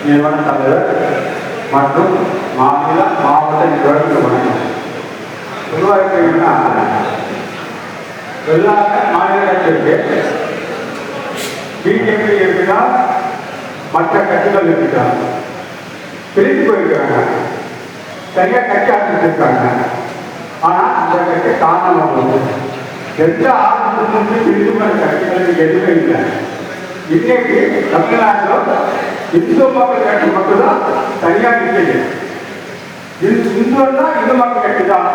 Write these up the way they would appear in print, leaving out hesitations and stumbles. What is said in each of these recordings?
நிறுவன தலைவர் மற்றும் மாநில மாவட்ட நிர்வாகிகள் வணக்கம். உருவாக்கினா எல்லா மாநில கட்சிக்கு பிஜேபி இருக்குதா, மற்ற கட்சிகள் இருக்குதா, பிரித்து போயிருக்காங்க. சரியா கட்சி ஆரம்பிச்சிருக்காங்க. ஆனால் அந்த கட்சி காரணமாக எந்த ஆரம்பத்திலிருந்து பிரித்து போகிற கட்சிகளுக்கு எதுவுமே இல்லை. இன்னைக்கு தமிழ்நாட்டில் இந்து மக்கள் கட்சி மட்டும்தான் சரியாக நிற்குது. இந்துன்னா இந்து மக்கள் கட்சி தான்,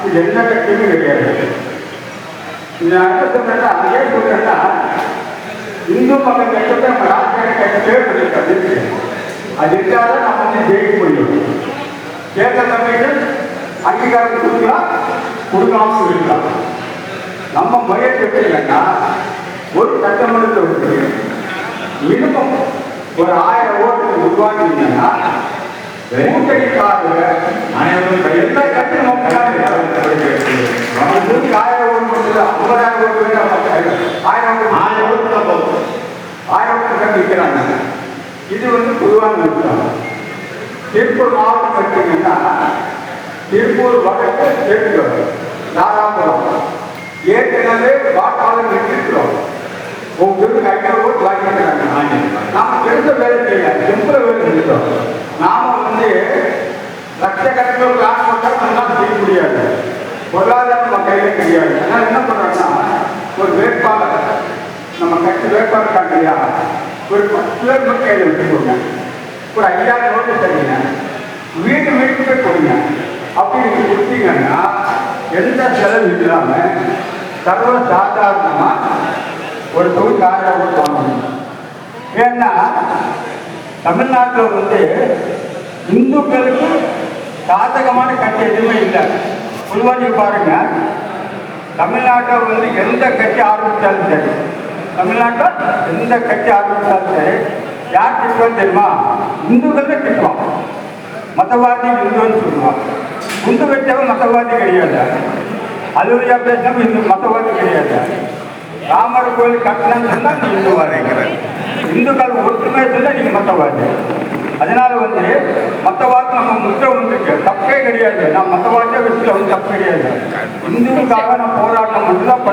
இது எந்த கட்சியுமே கிடையாது. இந்த அரசு அதையே சொல்றேன்னா இந்து மக்கள் கட்சி நம்ம ராஜ்ய கட்சி தேர்தல் அது இருந்தால்தான் நம்ம வந்து ஜெயிக்க முடியும். தேர்தல் கமிஷன் அங்கீகாரம் கொடுக்கலாம், கொடுக்காம இருக்கலாம். நம்ம முயற்சி இல்லைன்னா ஒரு சட்டமன்றத்தை மினிமம் ஒரு 1000 ஓட்டு உருவாக்கிங்கன்னா கூட்டணிக்காக அனைவரும் எல்லா கட்சியும் 1000 ஓட்டு 50,000 ஓட்டு கட்டிக்கிறாங்க. இது வந்து பொதுவான விஷயம். திருப்பூர் மாவட்டம் பார்த்தீங்கன்னா திருப்பூர் வடக்கு தெற்கு தாராபுரம் ஏற்கனவே வாக்காளர் நிற்கிறோம். ஒவ்வொரு 500 ஓட்டு வாங்கிக்கிறாங்க. நாம பெருச வேலை செய்யல, சிம்பிள வேலை செஞ்சோம். நாம வந்து லட்சக்கணக்கில் காசு போட்டால் நம்மளால செய்ய முடியாது. பொருளாதாரம் நம்ம கையில கிடையாது. அதனால என்ன பண்றோம்னா ஒரு வேட்பாளர் நம்ம கட்சி வேட்பாளர் காட்டியா ஒரு 10 பேர் மட்டும் கையில் வச்சுக்கோங்க. ஒரு 5000 ஓட்டு தரீங்க, வீட்டு வீட்டுக்கு போய் கொடுங்க. அப்படி நீங்க கொடுத்தீங்கன்னா எந்த செலவு இல்லாம சர்வ சாதாரணமா ஒரு தொகுதி 1000 ஓட்டு வாங்கணும். ஏன்னா தமிழ்நாட்டில் வந்து இந்துக்களுக்கு சாதகமான கட்சி எதுவுமே இல்லை. பொதுவாக பாருங்க, தமிழ்நாட்டில் வந்து எந்த கட்சி ஆரம்பித்தாலும் சரி, தமிழ்நாட்டில் எந்த கட்சி ஆரம்பித்தாலும் சரி, யார் திட்டுவோம் தெரியுமா? இந்துக்கள் தான் திட்டுவான். மதவாதி இந்துன்னு சொல்லுவான். குண்டு வச்சவன் மதவாதி கிடையாது. அலுவலியா பேசினவன் இந்து மதவாதி கிடையாது. ராமர் கோயில் கட்டணம் சொன்னால் நீ இந்துவாதீங்க. இந்துக்கள் ஒற்றுமை சொன்னால் நீங்க மதவாதி. அதனால வந்து மத்தவாதம் நம்ம முற்ற வந்துருக்கு, தப்பே கிடையாது. நான் மத்தவாதிய விஷயத்துல வந்து தப்பு கிடையாது. இந்துவுக்காக நான் போராட்டம் மட்டும்தான் பண்ண